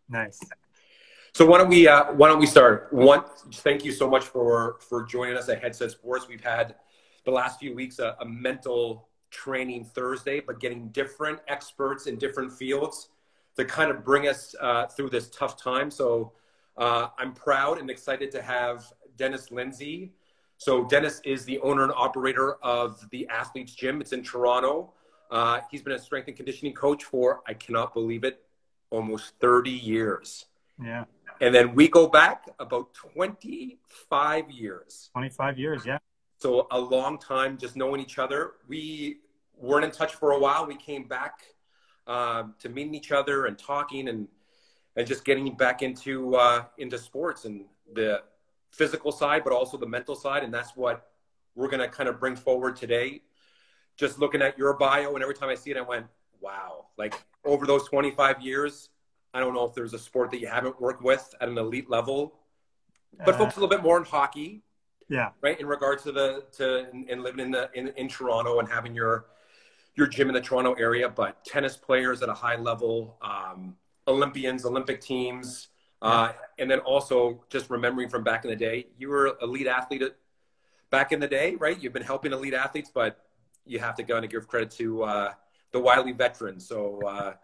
Nice. So why don't we start? One, thank you so much for joining us at HeadSet Sports. We've had the last few weeks a mental training Thursday, but getting different experts in different fields to kind of bring us through this tough time. So I'm proud and excited to have Dennis Lindsay. So Dennis is the owner and operator of the Athletes Gym. It's in Toronto. He's been a strength and conditioning coach for, I cannot believe it, almost 30 years. Yeah. And then we go back about 25 years. 25 years, yeah. So a long time just knowing each other. We weren't in touch for a while. We came back to meeting each other and talking and just getting back into sports and the physical side, but also the mental side. And that's what we're going to kind of bring forward today. Just looking at your bio, and every time I see it, I went, wow. Like over those 25 years, I don't know if there's a sport that you haven't worked with at an elite level, but focus a little bit more on hockey. Yeah. Right. In regards to living in Toronto and having your gym in the Toronto area, but tennis players at a high level, Olympians, Olympic teams, and then also just remembering from back in the day, you were an elite athlete back in the day, right? You've been helping elite athletes, but you have to go and give credit to the wily veterans. So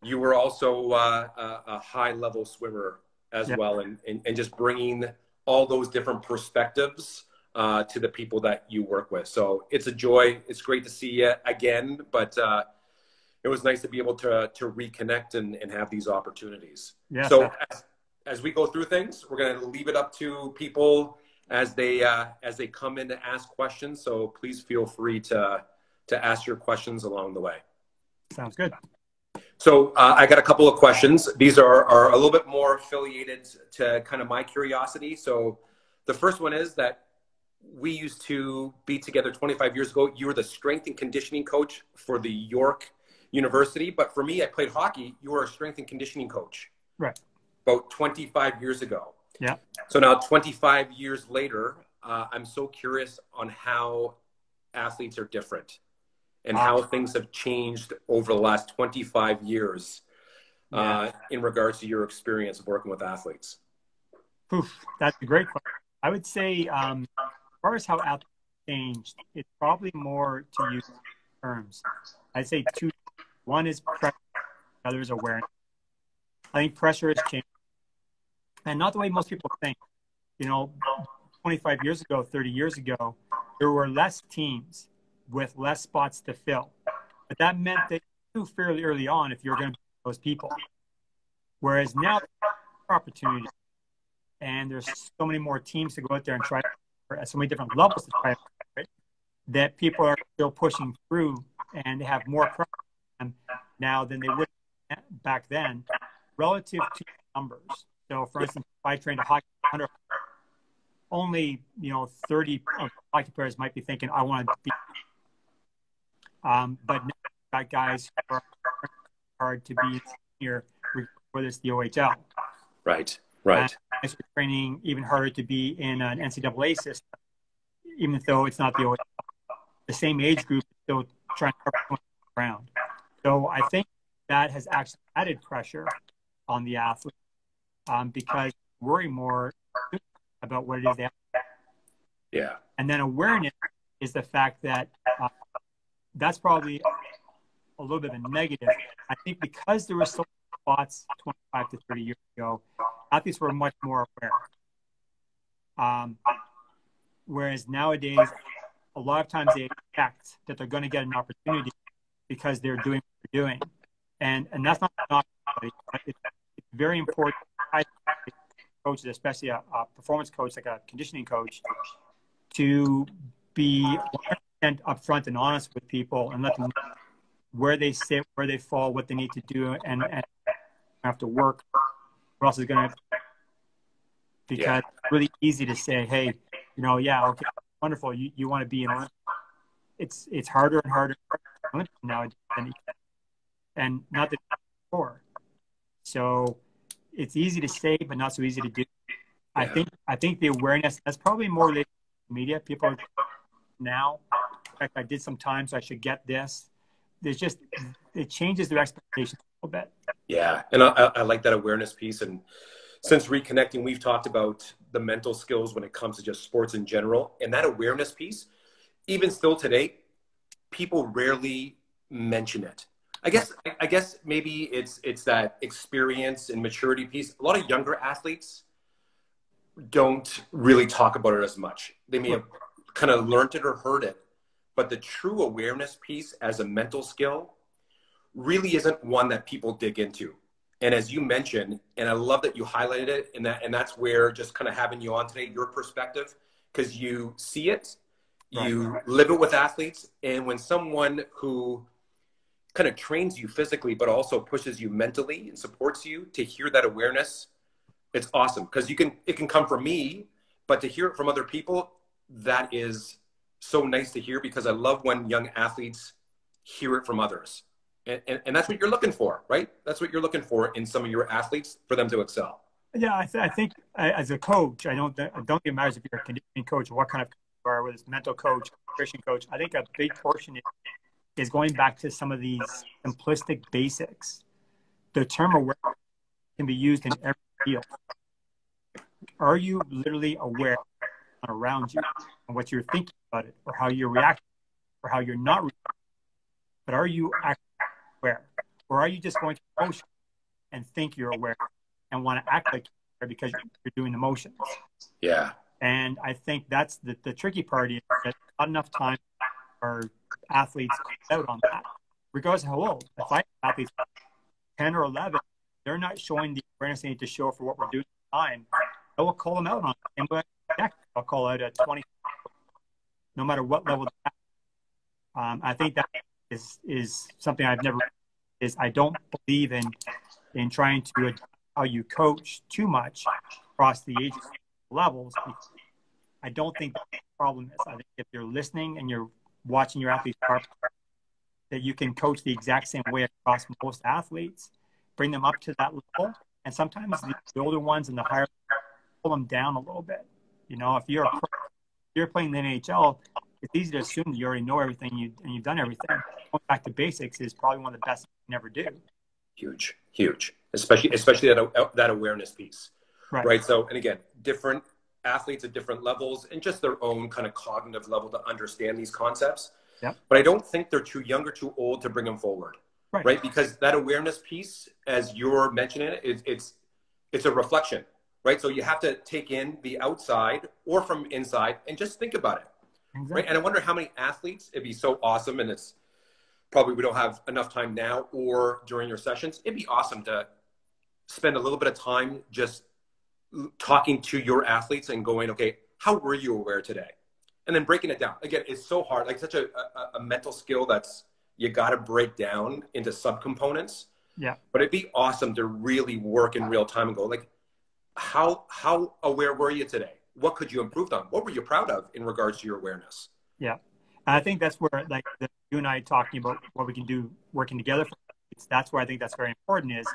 you were also a high-level swimmer as well, and just bringing all those different perspectives to the people that you work with. So it's a joy. It's great to see you again, but it was nice to be able to reconnect and have these opportunities. Yeah. So as we go through things, we're going to leave it up to people as they come in to ask questions. So please feel free to ask your questions along the way. Sounds good. So I got a couple of questions. These are a little bit more affiliated to kind of my curiosity. So the first one is that we used to be together 25 years ago. You were the strength and conditioning coach for the York University. But for me, I played hockey. You were a strength and conditioning coach. Right. About 25 years ago. Yeah. So now 25 years later, I'm so curious on how athletes are different and how things have changed over the last 25 years in regards to your experience of working with athletes. Oof, that's a great question. I would say, as far as how athletes changed, it's probably more to use terms. I'd say two. One is pressure, the other is awareness. I think pressure has changed. And not the way most people think. 25 years ago, 30 years ago, there were less teams with less spots to fill. But that meant that you knew fairly early on if you were going to be those people. Whereas now, there's opportunities. And there's so many more teams to go out there and try at so many different levels to try that people are still pushing through, and they have more pressure now than they would back then relative to numbers. So for instance, if I trained a hockey 100, only 30 of hockey players might be thinking, I want to be. But now you've got guys who are hard to be here, whether it's the OHL. Right. Guys are training even harder to be in an NCAA system, even though it's not the OHL. The same age group is still trying to cover ground. So I think that has actually added pressure on the athlete because worry more about what it is they have. Yeah. And then awareness is the fact that that's probably a little bit of a negative. I think because there were so many spots 25 to 30 years ago, athletes were much more aware. Whereas nowadays, a lot of times they expect that they're going to get an opportunity because they're doing what they're doing. And that's not it's very important. I think coaches, especially a performance coach, like a conditioning coach, to be 100% upfront and honest with people and let them know where they sit, where they fall, what they need to do, and have to work. What else is going to? Because it's really easy to say, hey, okay, wonderful. You want to be in Olympics. It's harder and harder nowadays, and not that before. So it's easy to say, but not so easy to do. Yeah. I think the awareness, that's probably more related to media. People are now, in fact, I did some time, so I should get this. It changes their expectations little bit. Yeah. And I like that awareness piece. And since reconnecting, we've talked about the mental skills when it comes to just sports in general. And that awareness piece, even still today, people rarely mention it. I guess maybe it's that experience and maturity piece. A lot of younger athletes don't really talk about it as much. They may have kind of learned it or heard it, but the true awareness piece as a mental skill really isn't one that people dig into. And as you mentioned, and I love that you highlighted it, and that's where just kind of having you on today, your perspective, because you see it, you live it with athletes, and when someone who kind of trains you physically, but also pushes you mentally and supports you to hear that awareness, it's awesome. Because it can come from me, but to hear it from other people, that is so nice to hear, because I love when young athletes hear it from others. And that's what you're looking for, right? That's what you're looking for in some of your athletes, for them to excel. Yeah, I think as a coach, I don't think it matters if you're a conditioning coach or what kind of coach you are, whether it's mental coach, nutrition coach. I think a big portion is going back to some of these simplistic basics. The term awareness can be used in every field. Are you literally aware around you and what you're thinking about it, or how you're reacting, or how you're not reacting? But are you actually aware, or are you just going through motion and think you're aware and want to act like you're aware because you're doing the motions? Yeah. And I think that's the tricky part, is that not enough time for athletes out on that, regardless of how old. If I have athletes 10 or 11, they're not showing the awareness they need to show for what we're doing at the time, I will call them out on it. And I'll call out a 20, no matter what level they're at. I think that is something I've never is I don't believe in trying to adjust how you coach too much across the age levels. I don't think that's the problem is. I think if you're listening and you're watching your athletes, that you can coach the exact same way across most athletes, bring them up to that level, and sometimes the older ones and the higher pull them down a little bit. You know, if you're playing the NHL, it's easy to assume that you already know everything and you've done everything. Going back to basics is probably one of the best you can ever do. Huge, especially that awareness piece, right? So, and again, different athletes at different levels and just their own kind of cognitive level to understand these concepts. Yeah. But I don't think they're too young or too old to bring them forward, right? Because that awareness piece, as you're mentioning it, it's a reflection, right? So you have to take in the outside or from inside and just think about it. Exactly. Right. And I wonder how many athletes, it'd be so awesome. And it's probably, we don't have enough time now or during your sessions. It'd be awesome to spend a little bit of time just talking to your athletes and going, okay, how were you aware today? And then breaking it down. Again, it's so hard, like such a mental skill that's, you got to break down into subcomponents. Yeah. But it'd be awesome to really work in real time and go like, how aware were you today? What could you improve on? What were you proud of in regards to your awareness? Yeah. And I think that's where, like, you and I talking about what we can do working together. That's where I think that's very important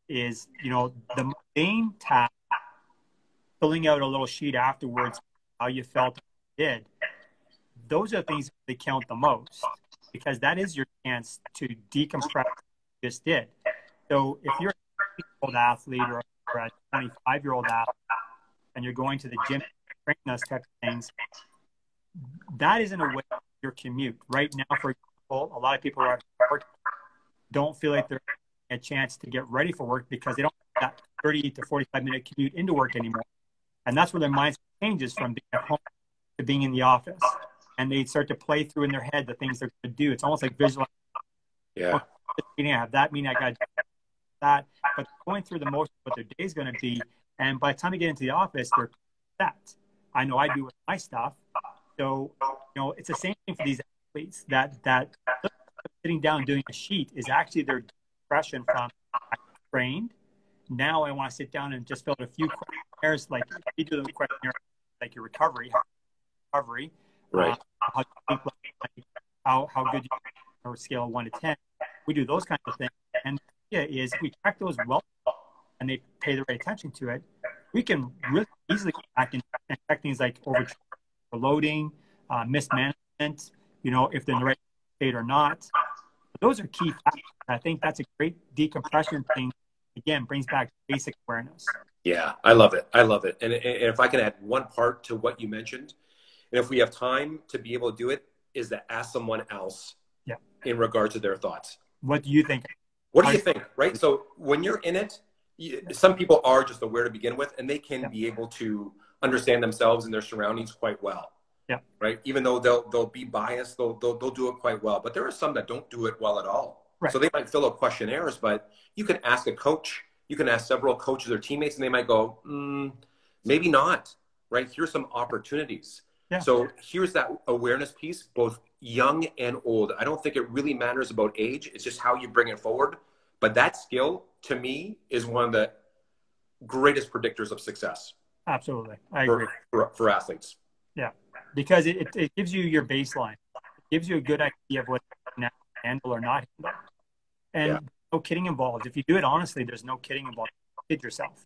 is, you know, the main task, filling out a little sheet afterwards, how you felt did. Those are the things that count the most, because that is your chance to decompress what you just did. So if you're a 20-year-old athlete or a 25-year-old athlete, and you're going to the gym, training those type of things, that isn't a way of your commute. Right now, for example, a lot of people who are working don't feel like they're getting a chance to get ready for work because they don't have that 30 to 45-minute commute into work anymore. And that's where their mindset changes from being at home to being in the office. And they start to play through in their head the things they're going to do. It's almost like visualizing. Yeah. I have that meeting, I got to do that. But going through the motion of what their day is going to be, and by the time they get into the office, they're set. I know I do with my stuff. So, you know, it's the same thing for these athletes that sitting down and doing a sheet is actually their depression from I trained. Now I want to sit down and just fill out a few questionnaires, like you do the questionnaire, like your recovery, right? How good you are, or scale of 1 to 10. We do those kinds of things, and the idea is we track those well, and they pay the right attention to it. We can really easily go back and check things like overloading, mismanagement. You know, if they're in the right state or not. Those are key factors. I think that's a great decompression thing. Again, brings back basic awareness. Yeah, I love it. I love it. And if I can add one part to what you mentioned, and if we have time to be able to do it, is to ask someone else in regards to their thoughts. What do you think? What do you think? Right. So when you're in it, some people are just aware to begin with, and they can be able to understand themselves and their surroundings quite well. Yeah. Right. Even though they'll be biased, they'll do it quite well. But there are some that don't do it well at all. Right. So they might fill out questionnaires, but you can ask a coach. You can ask several coaches or teammates, and they might go, maybe not. Right. Here's some opportunities. Yeah. So here's that awareness piece, both young and old. I don't think it really matters about age. It's just how you bring it forward. But that skill, to me, is one of the greatest predictors of success. Absolutely. I agree. For athletes. Yeah. Because it gives you your baseline. It gives you a good idea of what you can handle or not handle. And no kidding involved. If you do it honestly, there's no kidding involved. You kid yourself.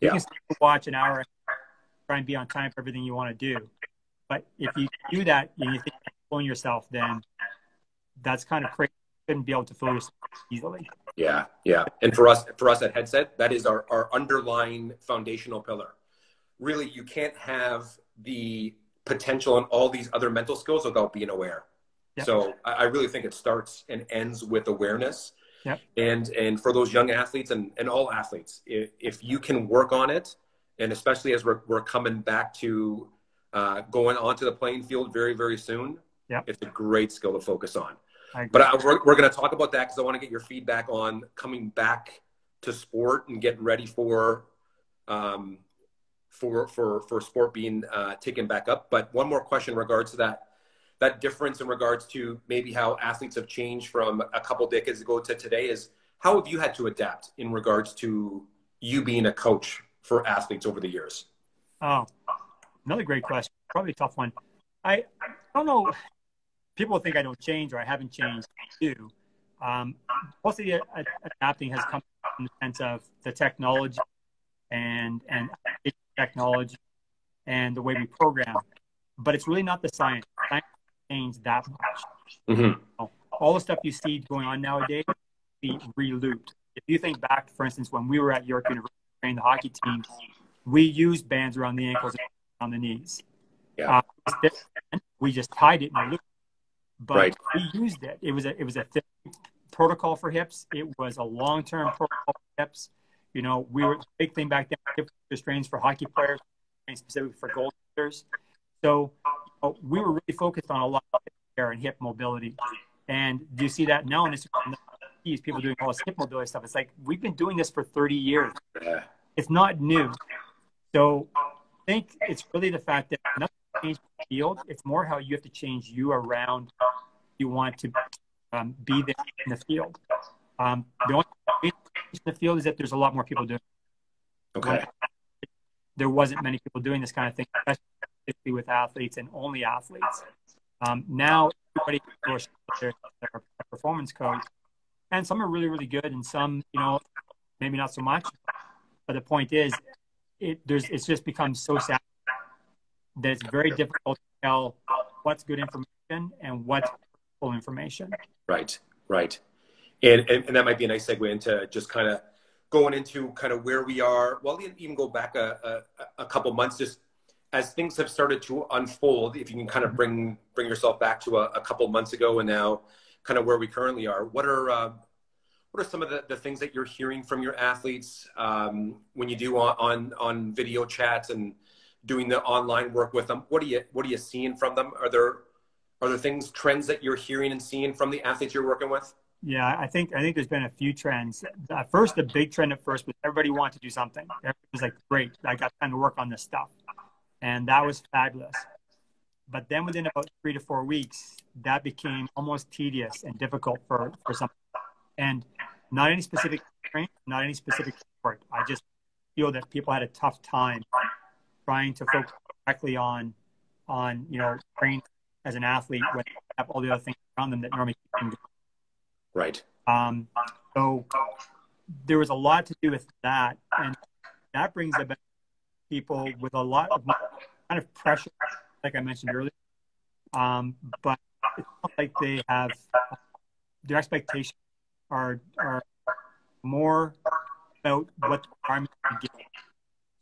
You can watch an hour and try and be on time for everything you want to do. But if you do that and you think you're pulling yourself, then that's kind of crazy. You shouldn't be able to fool yourself easily. Yeah, yeah. And for us at HeadSet, that is our underlying foundational pillar. Really, you can't have the potential and all these other mental skills without being aware. Yep. So I really think it starts and ends with awareness. Yep. And for those young athletes and all athletes, if you can work on it, and especially as we're coming back to going onto the playing field very, very soon, it's a great skill to focus on. But we're going to talk about that because I want to get your feedback on coming back to sport and getting ready for sport being taken back up. But one more question in regards to that difference in regards to maybe how athletes have changed from a couple decades ago to today is how have you had to adapt in regards to you being a coach for athletes over the years? Oh, another great question. Probably a tough one. I don't know. People think I don't change or I haven't changed. I do. Most of the adapting has come in the sense of the technology and technology and the way we program. But it's really not the science. Science changed that much. Mm-hmm. All the stuff you see going on nowadays be re-looped. If you think back, for instance, when we were at York University training the hockey team, we used bands around the ankles and around the knees. Yeah. We just tied it in a loop. But we used it. It was a thick protocol for hips. It was a long-term protocol for hips. You know, the big thing back then, hip restraints for hockey players, specifically for goaltenders. So we were really focused on a lot of hair and hip mobility. And do you see that now on Instagram? People doing all this hip mobility stuff. It's like, we've been doing this for 30 years. Yeah. It's not new. So I think it's really the fact that nothing changed the field. It's more how you have to change you around. You want to be there in the field. The only thing in the field is that there's a lot more people doing it. Okay. There wasn't many people doing this kind of thing, especially with athletes and only athletes. Now everybody knows their performance coach, and some are really, really good, and some, maybe not so much. But the point is, it's just become so sad that it's very difficult to tell what's good information and what's full information. Right. And that might be a nice segue into just kind of going into kind of where we are. Well, even go back a couple months, just as things have started to unfold, if you can kind of bring yourself back to a couple months ago and now kind of where we currently are. What are some of the things that you're hearing from your athletes when you do on video chats and doing the online work with them? What are you seeing from them? Are there trends that you're hearing and seeing from the athletes you're working with? Yeah, I think there's been a few trends. The big trend at first was everybody wanted to do something. Everybody was like, great, I got time to work on this stuff. And that was fabulous. But then within about 3 to 4 weeks, that became almost tedious and difficult for some. And not any specific training, not any specific sport. I just feel that people had a tough time trying to focus directly on training as an athlete when they have all the other things around them that normally keep them going. Right. So there was a lot to do with that, and that brings about people with a lot of kind of pressure, like I mentioned earlier. But it's not like they have their expectations are more about what the environment can give.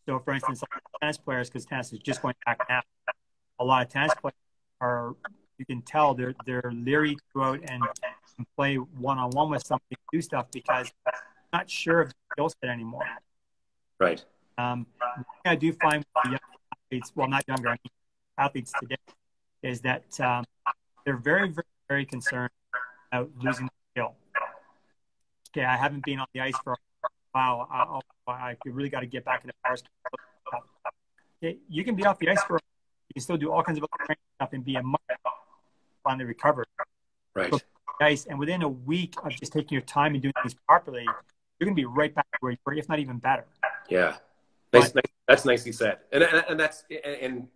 So, for instance, like tennis players, because tennis is just going back now, a lot of tennis players are, you can tell they're leery to go out and play one-on-one with somebody, do stuff, because they're not sure of the skill set anymore. Right. One thing I do find with the young athletes, well, not younger, I mean athletes today, is that they're very, very, very concerned about losing the skill. Okay, I haven't been on the ice for a while. I really got to get back into basketball. Okay, you can be off the ice for, you can still do all kinds of other training stuff and be a much finally recovered. Right. So, ice, and within a week of just taking your time and doing things properly, you're going to be right back where you were, if not even better. Yeah. That's nicely said. And that's, and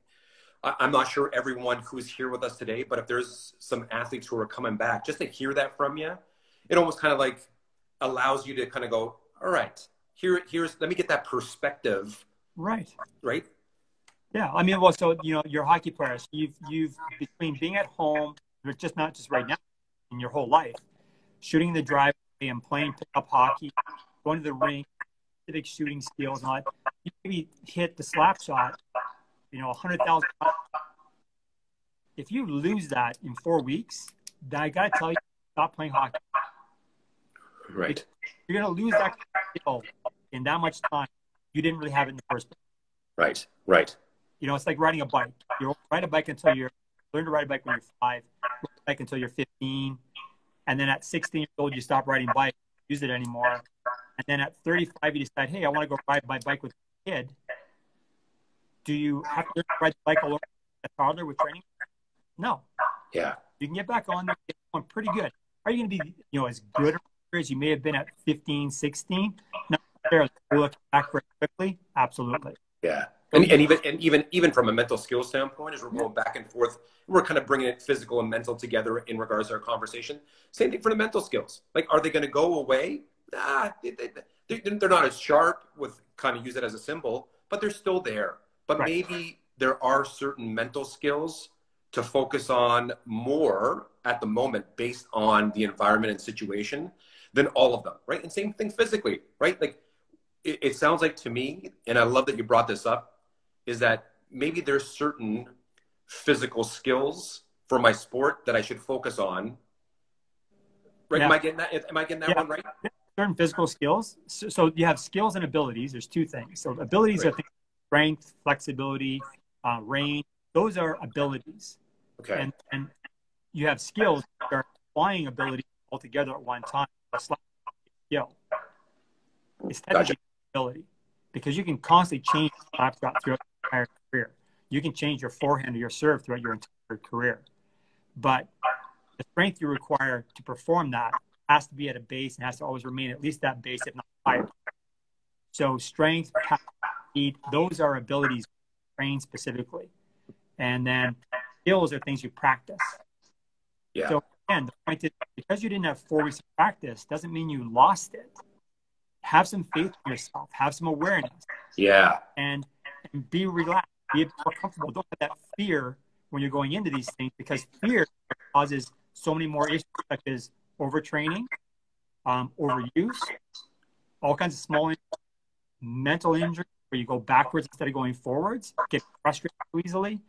I'm not sure everyone who's here with us today, but if there's some athletes who are coming back, just to hear that from you, it almost kind of like allows you to kind of go, all right, here's, let me get that perspective. Right. Right. Yeah. I mean, well, so, you know, you're hockey players. You've between being at home, just not just right now, in your whole life, shooting the driveway and playing pickup hockey, going to the rink, specific shooting skills and all that. You maybe hit the slap shot, you know, 100,000 times. If you lose that in 4 weeks, then I got to tell you, stop playing hockey. Right. You're going to lose that skill in that much time. You didn't really have it in the first place. Right. Right. You know, it's like riding a bike. You ride a bike until learn to ride a bike when you're 5, ride a bike until you're 15. And then at 16 years old, you stop riding bike, use it anymore. And then at 35, you decide, hey, I want to go ride my bike with a kid. Do you have to learn to ride the bike all over a toddler with training? No. Yeah. You can get back on there, get going pretty good. Are you going to be, you know, as good as you may have been at 15, 16? Not necessarily. Look back very quickly. Absolutely. Yeah. And even from a mental skill standpoint, as we're going back and forth, we're kind of bringing it physical and mental together in regards to our conversation. Same thing for the mental skills. Like, are they going to go away? Nah, they're not as sharp, with kind of use it as a symbol, but they're still there. But maybe there are certain mental skills to focus on more at the moment based on the environment and situation than all of them, right? And same thing physically, right? Like, it sounds like to me, and I love that you brought this up, is that maybe there's certain physical skills for my sport that I should focus on. Right? Yeah. Am I getting that one right? Certain physical skills. So you have skills and abilities. There's two things. So abilities are things like strength, flexibility, range. Those are abilities. Okay. And you have skills that are applying ability all together at one time. It's like a skill. It's technically ability, because you can constantly change the slap shot throughout your entire career. You can change your forehand or your serve throughout your entire career. But the strength you require to perform that has to be at a base and has to always remain at least that base, if not higher. So strength, speed, those are abilities trained specifically. And then skills are things you practice. Yeah. So again, the point is, because you didn't have 4 weeks of practice doesn't mean you lost it. Have some faith in yourself. Have some awareness. Yeah. And be relaxed. Be more comfortable. Don't have that fear when you're going into these things, because fear causes so many more issues, such as overtraining, overuse, all kinds of small injuries, mental injuries where you go backwards instead of going forwards, get frustrated too easily.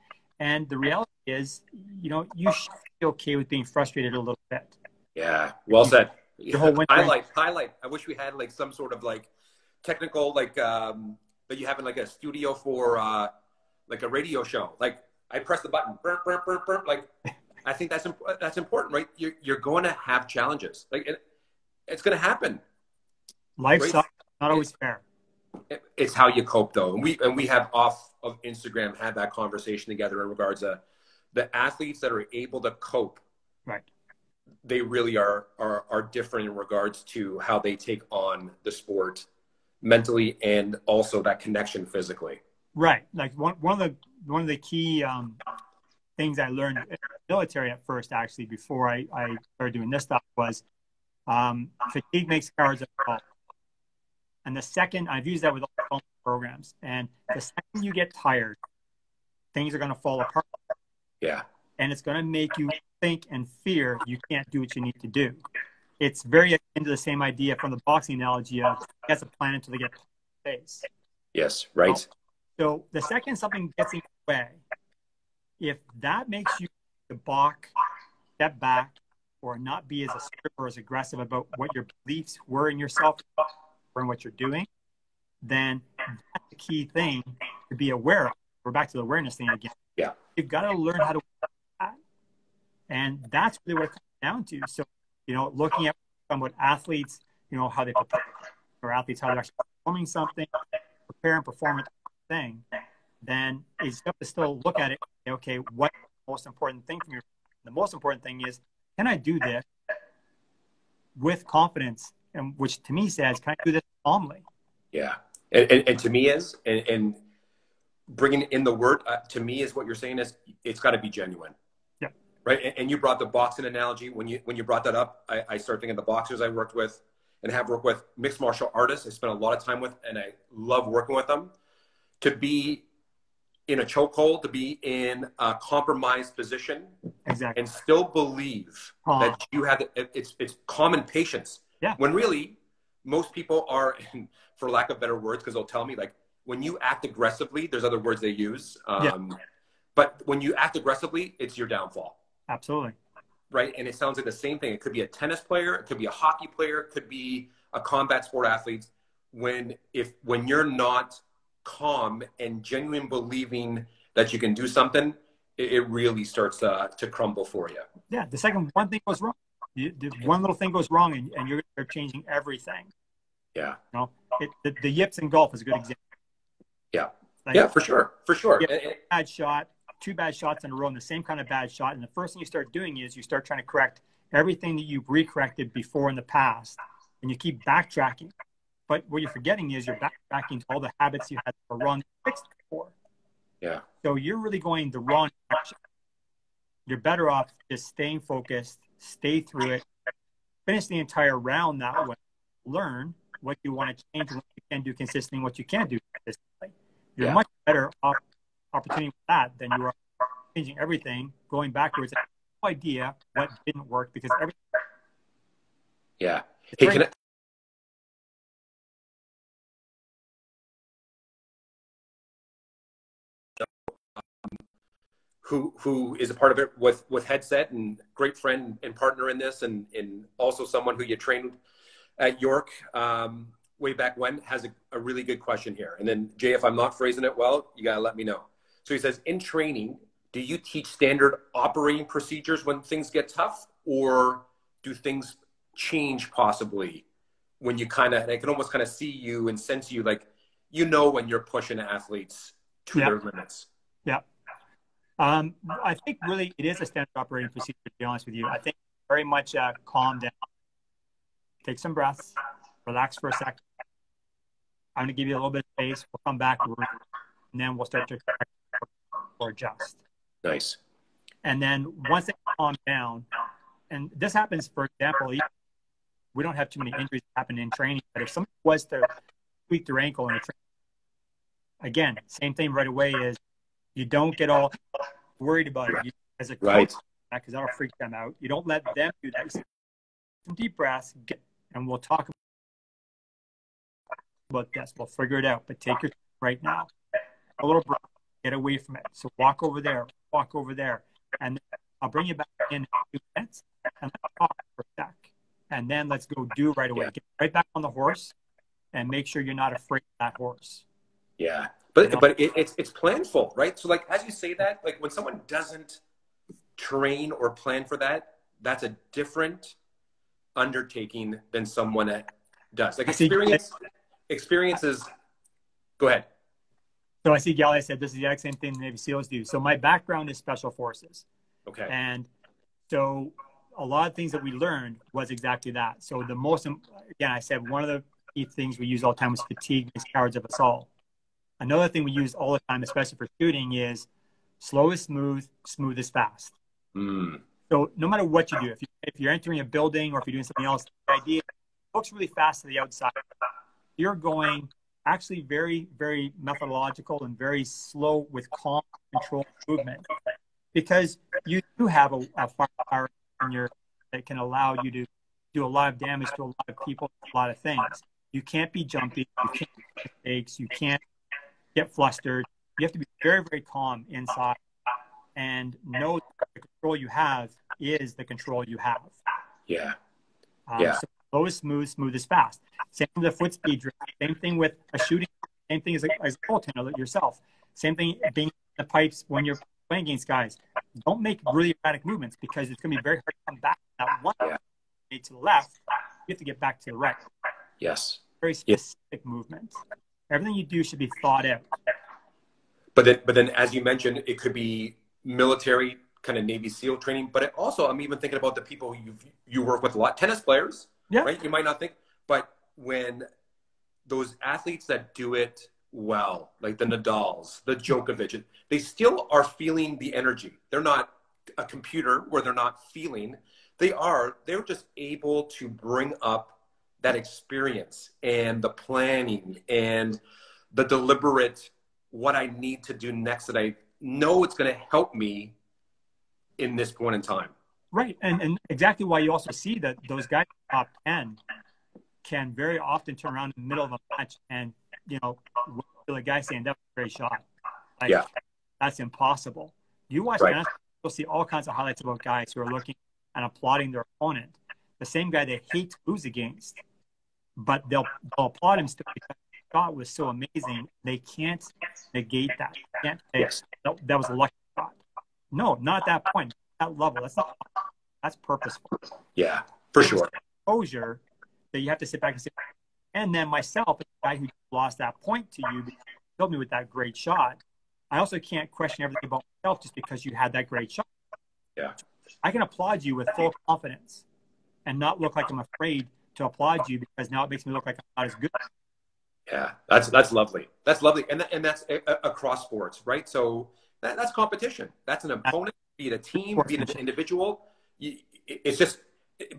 And the reality is, you know, you should be okay with being frustrated a little bit. Yeah. Well said. Your whole winter. Highlight. I wish we had like some sort of like technical, like that you have in like a studio for like a radio show. Like, I press the button, burp, burp, burp, burp. Like, I think that's important, right? You're going to have challenges. Like, it's going to happen. Life sucks. Not always fair. It's how you cope, though. And we have off of Instagram had that conversation together in regards to the athletes that are able to cope. Right. They really are different in regards to how they take on the sport mentally and also that connection physically. Right. Like one of the key things I learned in the military at first, actually, before I started doing this stuff, was fatigue makes cowards of all. And the second, I've used that with all programs, and the second you get tired, things are going to fall apart. Yeah. And it's going to make you think and fear you can't do what you need to do. it's very into the same idea from the boxing analogy of gets a plan until they get face. Yes, right. So the second something gets in the way, if that makes you to balk, step back, or not be as assertive or as aggressive about what your beliefs were in yourself or in what you're doing, then that's the key thing to be aware of. We're back to the awareness thing again. Yeah. You've got to learn how to work that. And that's really what it comes down to. So, looking at what athletes, how they prepare, or athletes, how they're actually performing something, prepare and perform a thing, then you have to still look at it. Okay, what's the most important thing for me? The most important thing is, can I do this with confidence? And which to me says, can I do this calmly? Yeah. And to me and bringing in the word, to me is what you're saying is it's got to be genuine. Yeah. Right. And you brought the boxing analogy. When you brought that up, I started thinking of the boxers I worked with and have worked with, mixed martial artists I spent a lot of time with, and I love working with them. To be in a chokehold, to be in a compromised position, exactly, and still believe that you have it's common patience. Yeah. When really most people are, for lack of better words, because they'll tell me, like, when you act aggressively, there's other words they use. But when you act aggressively, it's your downfall. Absolutely. Right. And it sounds like the same thing. It could be a tennis player. It could be a hockey player. It could be a combat sport athlete. When you're not calm and genuine believing that you can do something, it really starts to crumble for you. Yeah. The second one thing goes wrong. One little thing goes wrong and you're changing everything. Yeah. The yips in golf is a good example. Yeah. Yeah, for sure. For sure. Bad shot, 2 bad shots in a row, and the same kind of bad shot. And the first thing you start doing is you start trying to correct everything that you've recorrected before in the past. And you keep backtracking. But what you're forgetting is you're backtracking to all the habits you had that were wrong fixed before. Yeah. So you're really going the wrong direction. You're better off just staying focused, stay through it, finish the entire round that way, learn what you want to change and what you can do consistently and what you can't do consistently. You're much better opportunity with that than you are changing everything, going backwards. I have no idea what didn't work because everything. Yeah. Hey, can I? Who is a part of it with HeadSet and great friend and partner in this, and also someone who you trained at York way back when, has a really good question here. And then, Jay, if I'm not phrasing it well, you got to let me know. So he says, in training, do you teach standard operating procedures when things get tough, or do things change possibly when you I can almost kind of see you and sense you, like, when you're pushing athletes to their limits? Yeah. I think really it is a standard operating procedure, to be honest with you. I think very much calm down, take some breaths, relax for a second. I'm going to give you a little bit of space. We'll come back, and then we'll start to correct or adjust. Nice. And then once they calm down, and this happens, for example, we don't have too many injuries happen in training, but if somebody was to tweak their ankle in a training, again, same thing right away is you don't get all worried about it. As a coach, because that'll freak them out. You don't let them do that. You say, some deep breaths, and we'll talk about this. We'll figure it out, but take your time right now. A little breath, get away from it. So walk over there, and then I'll bring you back in 2 minutes, and let's talk for a sec. And then let's go do right away. Get right back on the horse, and make sure you're not afraid of that horse. Yeah. But it's planful, right? So, like, as you say that, like, when someone doesn't train or plan for that, that's a different undertaking than someone that does. Like, experiences. Go ahead. So I see Gally said this is the exact same thing the Navy SEALs do. So my background is special forces. Okay. And so a lot of things that we learned was exactly that. So the most, again, I said one of the key things we use all the time was fatigue is cowards of us all. Another thing we use all the time, especially for shooting, is slow is smooth, smooth is fast. So no matter what you do, if you're entering a building or if you're doing something else, the idea is it looks really fast to the outside. You're going actually very, very methodological and very slow with calm, controlled movement, because you do have a firepower in your that can allow you to do a lot of damage to a lot of people, a lot of things. You can't be jumpy. You can't make mistakes. You can't get flustered. You have to be very, very calm inside and know that the control you have is the control you have. Yeah. So slow is smooth, smooth is fast. Same with the foot speed drift. Same thing with a shooting. Same thing as a goaltender yourself. Same thing being in the pipes when you're playing against guys. Don't make really erratic movements because it's going to be very hard to come back. That one made to the left, you have to get back to the right. Yes. Very specific movement. Everything you do should be thought out. But then, as you mentioned, it could be military kind of Navy SEAL training. But also, I'm even thinking about the people you work with a lot, tennis players, right? You might not think, but when those athletes that do it well, like the Nadals, the Djokovic, they still are feeling the energy. They're not a computer where they're not feeling. They're just able to bring up that experience and the planning and the deliberate what I need to do next that I know it's going to help me in this point in time. Right. And exactly why you also see that those guys top 10 can very often turn around in the middle of a match and, the guy saying that was a great shot. Like, that's impossible. You watch tennis, you'll see all kinds of highlights about guys who are looking and applauding their opponent. The same guy they hate to lose against, but they'll applaud him still because the shot was so amazing. They can't negate that. They can't say, that was a lucky shot. No, not at that point. That level. That's purposeful. Yeah, for sure. Exposure that you have to sit back and say, and then myself, the guy who lost that point to you, killed me with that great shot. I also can't question everything about myself just because you had that great shot. Yeah. I can applaud you with full confidence and not look like I'm afraid to applaud you because now it makes me look like I'm not as good. Yeah, that's lovely. That's lovely. And that's across sports, right? So that's competition. That's an opponent, be it a team, be it an individual. It's just,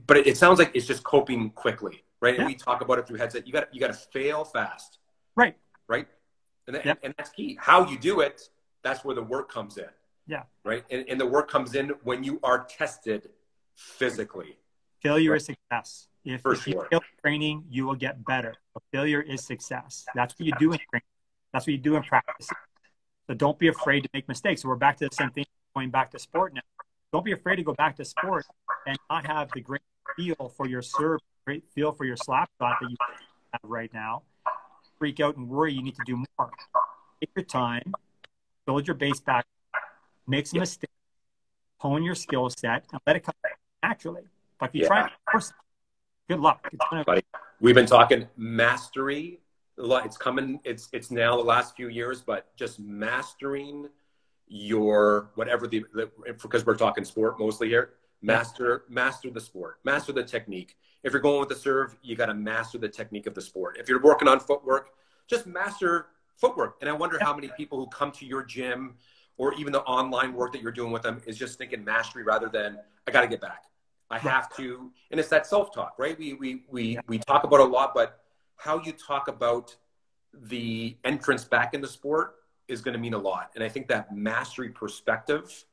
but it sounds like it's just coping quickly, right? And we talk about it through HeadSet. You got to fail fast. Right. Right. And that's key. How you do it, that's where the work comes in. Yeah. Right. And the work comes in when you are tested physically. Failure is success. If sure. you fail training, you will get better. But failure is success. That's what you do in training. That's what you do in practice. So don't be afraid to make mistakes. So we're back to the same thing, going back to sport now. Don't be afraid to go back to sport and not have the great feel for your serve, great feel for your slap shot that you have right now. Freak out and worry. You need to do more. Take your time, build your base back, make some mistakes, hone your skill set, and let it come naturally. But if you try to force it, good luck. Buddy, we've been talking mastery. It's coming. It's now the last few years, but just mastering your whatever because we're talking sport mostly here. Master the sport. Master the technique. If you're going with the serve, you got to master the technique of the sport. If you're working on footwork, just master footwork. And I wonder how many people who come to your gym or even the online work that you're doing with them is just thinking mastery rather than I got to get back. I have to, and it's that self-talk, right? We talk about a lot, but how you talk about the entrance back in the sport is going to mean a lot. And I think that mastery perspective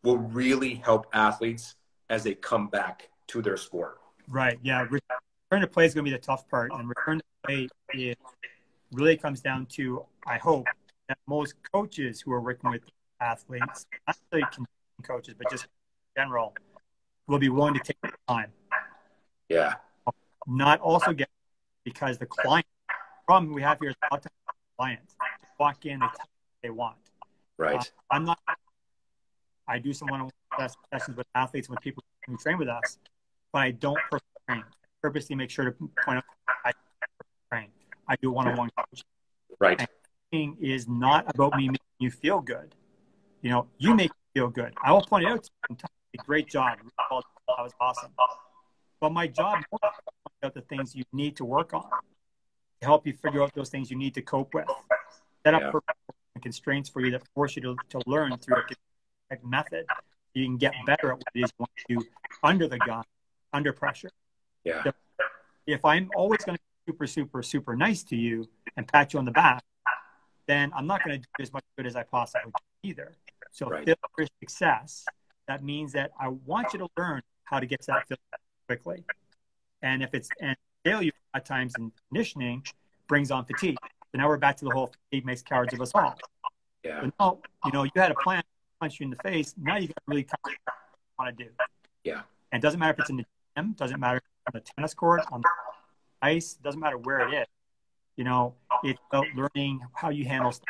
will really help athletes as they come back to their sport. Right. Yeah. Return to play is going to be the tough part. And return to play really comes down to, I hope, that most coaches who are working with athletes, not necessarily coaches, but just in general, will be willing to take the time. Yeah. Not also get, because the problem we have here is a lot of clients walk in, they tell you what they want. Right. I do some one-on-one sessions with athletes, with people who train with us, but I don't personally train. I purposely make sure to point out I train. I do one-on-one coaching. Right. And coaching is not about me making you feel good. You make me feel good. I will point it out to you. Great job. That was awesome. But my job is to point out the things you need to work on to help you figure out those things you need to cope with. Set up constraints for you that force you to learn through a method. You can get better at what it is you want to do under the gun, under pressure. Yeah. So if I'm always going to be super, super, super nice to you and pat you on the back, then I'm not going to do as much good as I possibly can either. So failure is success. That means that I want you to learn how to get to that failure quickly. And if it's and failure at times in conditioning brings on fatigue. So now we're back to the whole fatigue makes cowards of us all. Yeah. But now, you had a plan, punch you in the face. Now you got to really tell me what you want to do. Yeah. And it doesn't matter if it's in the gym, doesn't matter if it's on the tennis court, on the ice, doesn't matter where it is. It's about learning how you handle stuff.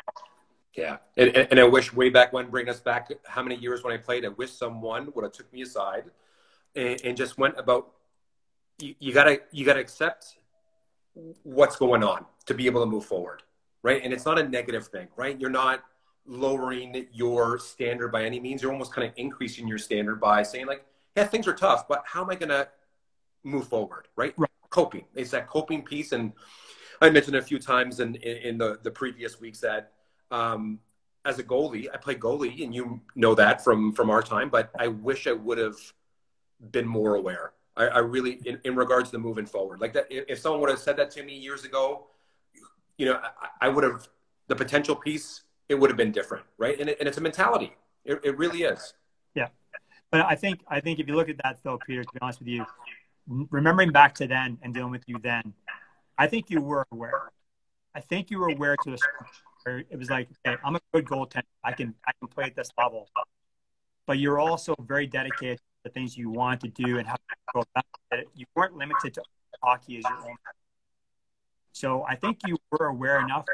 Yeah. And I wish way back when, bring us back how many years when I played, I wish someone would have took me aside and just went about, you gotta accept what's going on to be able to move forward. Right. And it's not a negative thing, right? You're not lowering your standard by any means. You're almost kind of increasing your standard by saying like, yeah, things are tough, but how am I going to move forward? Right. Coping. It's that coping piece. And I mentioned a few times in the previous weeks that as a goalie, I play goalie, and you know that from our time, but I wish I would have been more aware. I really, in regards to moving forward, like that, if someone would have said that to me years ago, I would have, the potential piece, it would have been different. Right. And it's a mentality. It really is. Yeah. But I think if you look at that though, Peter, to be honest with you, remembering back to then and dealing with you then, I think you were aware. I think you were aware to the where it was like, okay, I'm a good goaltender. I can play at this level. But you're also very dedicated to the things you want to do and how to go about it. You weren't limited to hockey as your own. So I think you were aware enough to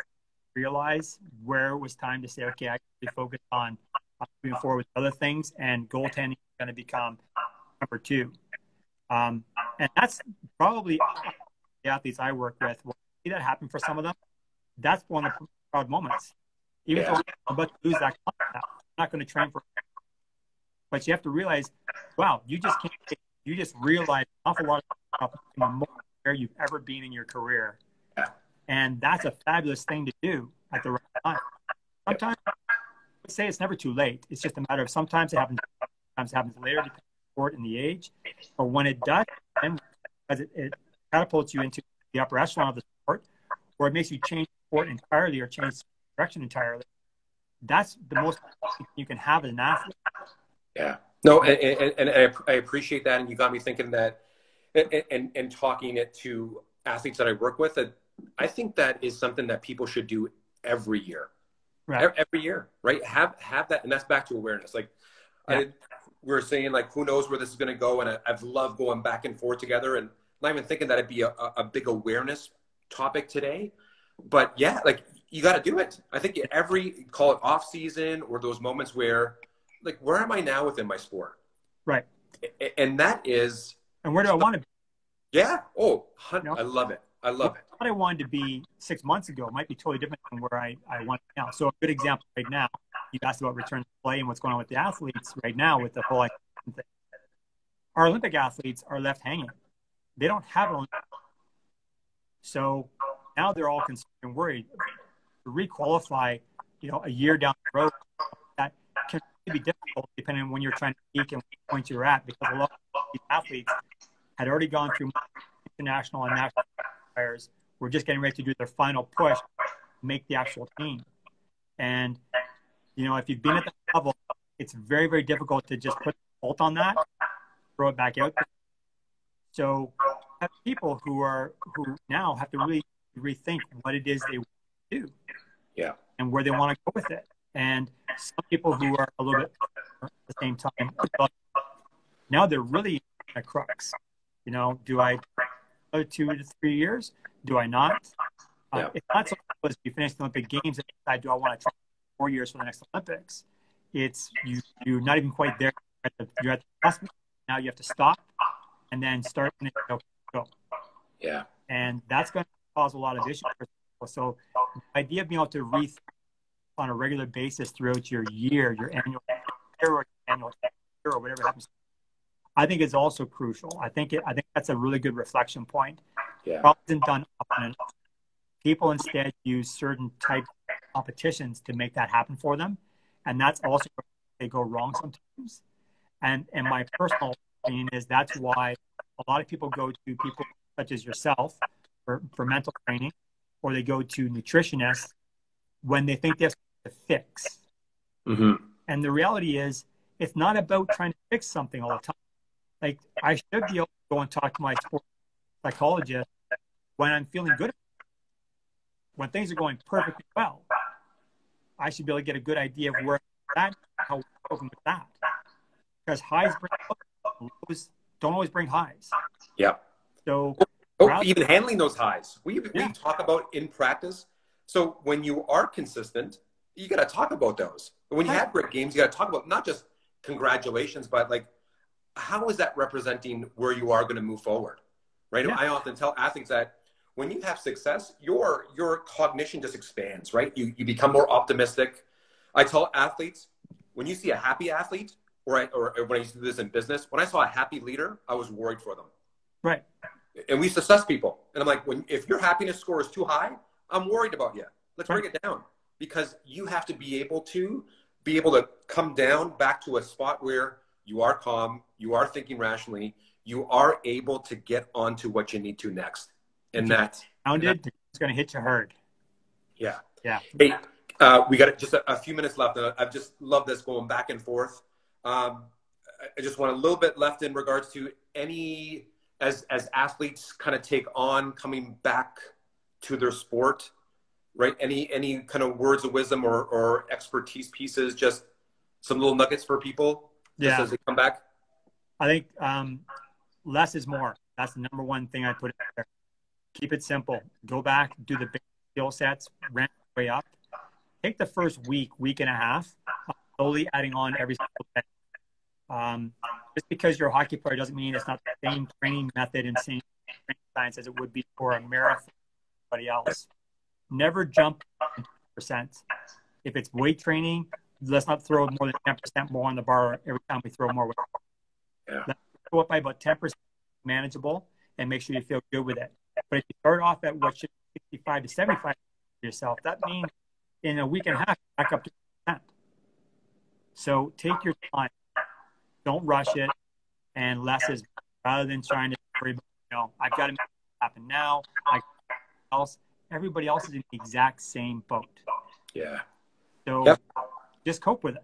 realize where it was time to say, okay, I can really focus on moving forward with other things, and goaltending is going to become number two. And that's probably the athletes I work with. When I see that happen for some of them, that's one of the proud moments. Even though I'm about to lose that contract, I'm not going to train for it. But you have to realize, wow, you just realize an awful lot of stuff in the most where you've ever been in your career. Yeah. And that's a fabulous thing to do at the right time. Sometimes I would say it's never too late. It's just a matter of sometimes it happens later, depending on the sport and the age. But when it does, then because it catapults you into the upper echelon of the sport, or it makes you change the sport entirely or change direction entirely. That's the most thing you can have as an athlete. Yeah. No, and I appreciate that. And you got me thinking that, and talking it to athletes that I work with, that I think that is something that people should do every year. Right. Every year, right? Have that. And that's back to awareness. Like we were saying, like, who knows where this is going to go. And I've loved going back and forth together, and not even thinking that it'd be a big awareness topic today. But yeah, like, you got to do it. I think call it off season, or those moments where, like, where am I now within my sport? Right. And that is. And where do I want to be? Yeah. Oh, I love it. I love it. What I wanted to be 6 months ago might be totally different from where I want now. So a good example right now, you asked about return to play and what's going on with the athletes right now with the whole thing. Our Olympic athletes are left hanging. They don't have an Olympic. So now they're all concerned and worried. To requalify, a year down the road, that can be difficult depending on when you're trying to peak and what point you're at, because a lot of these athletes had already gone through international and national qualifiers. We're just getting ready to do their final push, make the actual team. And, if you've been at that level, it's very, very difficult to just put a bolt on that, throw it back out. So have people who now have to really rethink what it is they want to do. Yeah. And where they want to go with it. And some people who are a little bit at the same time, now they're really in a crux. Do I go 2 to 3 years? Do I not? It's not so as you finish the Olympic Games and decide, do I want to try 4 years for the next Olympics? It's you're not even quite there. You're at the cusp. Now you have to stop and then start and then go. Yeah. And that's going to cause a lot of issues for people. So the idea of being able to rethink on a regular basis throughout your year, your annual year or whatever happens, I think is also crucial. I think that's a really good reflection point. Yeah. Probably isn't done often enough. People instead use certain type of competitions to make that happen for them. And that's also where they go wrong sometimes. And my personal opinion is that's why a lot of people go to people such as yourself for mental training, or they go to nutritionists when they think they have to fix. Mm-hmm. And the reality is, it's not about trying to fix something all the time. Like, I should be able to go and talk to my sport psychologist, when I'm feeling good, when things are going perfectly well, I should be able to get a good idea of where that, how we're coping with that. Because highs bring lows, don't always bring highs. Yeah. So, even handling those highs. We talk about in practice. So when you are consistent, you got to talk about those. When you have great games, you got to talk about not just congratulations, but like, how is that representing where you are going to move forward? Right. Yeah. I often tell athletes that when you have success, your cognition just expands, right? You become more optimistic. I tell athletes, when you see a happy athlete, or when I used to do this in business, when I saw a happy leader, I was worried for them. Right. And we used to assess people. And I'm like, if your happiness score is too high, I'm worried about you. Let's bring it down. Because you have to be able to come down back to a spot where you are calm, you are thinking rationally, you are able to get onto what you need to next. And that's it's going to hit you hard. Yeah. Yeah. Hey, we got just a few minutes left. I've just loved this going back and forth. I just want a little bit left in regards to any, as athletes kind of take on coming back to their sport, right? Any kind of words of wisdom or expertise pieces, just some little nuggets for people just as they come back? I think less is more. That's the number one thing I put in there. Keep it simple. Go back, do the big skill sets, ramp your way up. Take the first week and a half, slowly adding on every single day. Just because you're a hockey player doesn't mean it's not the same training method and same training science as it would be for a marathon or anybody else. Never jump 10%. If it's weight training, let's not throw more than 10% more on the bar every time we throw more weight. Yeah. Let's go up by about 10%, manageable, and make sure you feel good with it. But if you start off at what should be 65 to 75 for yourself, that means in a week and a half, back up to 10%. So take your time. Don't rush it. And less is rather than trying to worry about, I've got to make it happen now. Everybody else is in the exact same boat. Yeah. So just cope with it.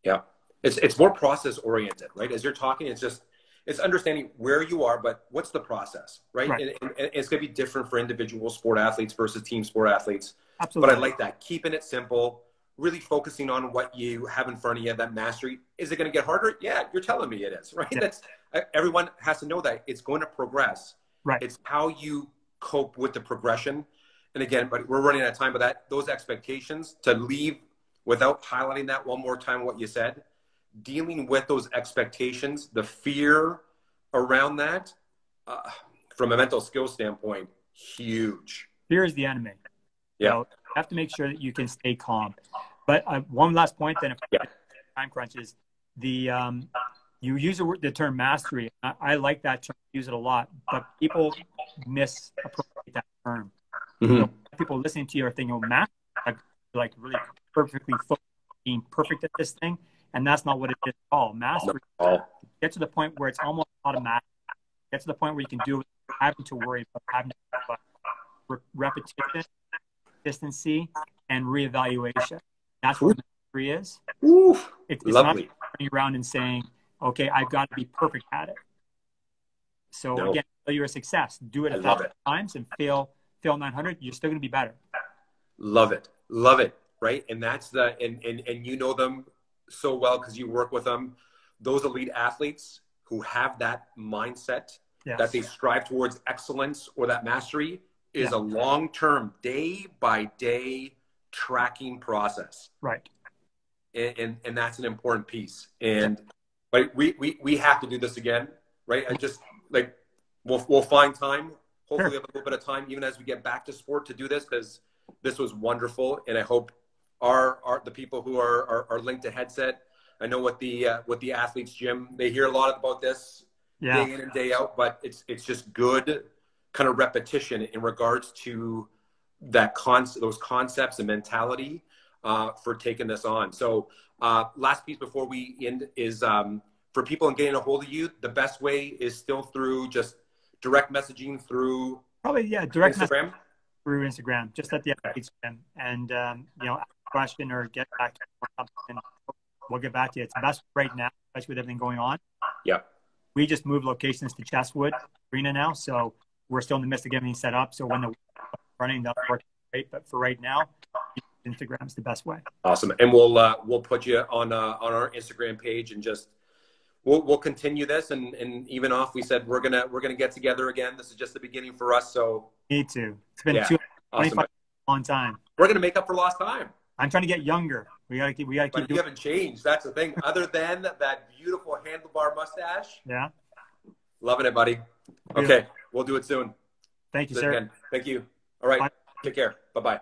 Yeah. It's more process oriented, right? As you're talking, it's understanding where you are, but what's the process, right? And it's going to be different for individual sport athletes versus team sport athletes. Absolutely. But I like that. Keeping it simple, really focusing on what you have in front of you, that mastery. Is it going to get harder? Yeah, you're telling me it is, right? Yeah. Everyone has to know that it's going to progress. Right. It's how you cope with the progression. And again, but we're running out of time, but those expectations, to leave without highlighting that one more time, what you said, dealing with those expectations, the fear around that, from a mental skill standpoint, huge. Fear is the enemy. Yeah. So you have to make sure that you can stay calm. But one last point, then, if time crunch is you use the term mastery. I like that term, use it a lot, but people misappropriate that term. Mm-hmm. So people listening to you are thinking, mastery, like really perfectly focused, being perfect at this thing. And that's not what it is at all. Mastery, get to the point where it's almost automatic. Get to the point where you can do it without having to worry about having to repetition, consistency, and reevaluation. That's what mastery is. It's not running around and saying, okay, I've got to be perfect at it. So again, failure is success. Do it 1,000 times and fail 900. You're still going to be better. Love it. Right. And that's and you know them so well because you work with them. Those elite athletes who have that mindset that they strive towards excellence or that mastery is a long-term, day-by-day tracking process. Right. And that's an important piece. And but we have to do this again, right? I just we'll find time. Hopefully, we have a little bit of time, even as we get back to sport, to do this, because this was wonderful. And I hope the people who are linked to HeadSet, I know with the athletes gym, they hear a lot about this day in and day out, but it's just good kind of repetition in regards to those concepts and mentality for taking this on. So last piece before we end is for people in getting a hold of you, the best way is still through just direct messaging through direct Instagram. Through Instagram, just at the athletes gym, and ask a question or get back to something, and we'll get back to you. It's best right now, especially with everything going on. Yeah. We just moved locations to Chestwood Arena now, so we're still in the midst of getting set up. So when the running doesn't work great, but for right now, Instagram's the best way. Awesome. And we'll put you on our Instagram page, and just we'll continue this, and even off, we said we're gonna get together again. This is just the beginning for us. So me too. It's been awesome. a long time. We're gonna make up for lost time. I'm trying to get younger. We gotta keep But you haven't changed. That's the thing. Other than that beautiful handlebar mustache. Yeah. Loving it, buddy. Okay, we'll do it soon. Thank you, sir. Again. Thank you. All right. Bye. Take care. Bye-bye.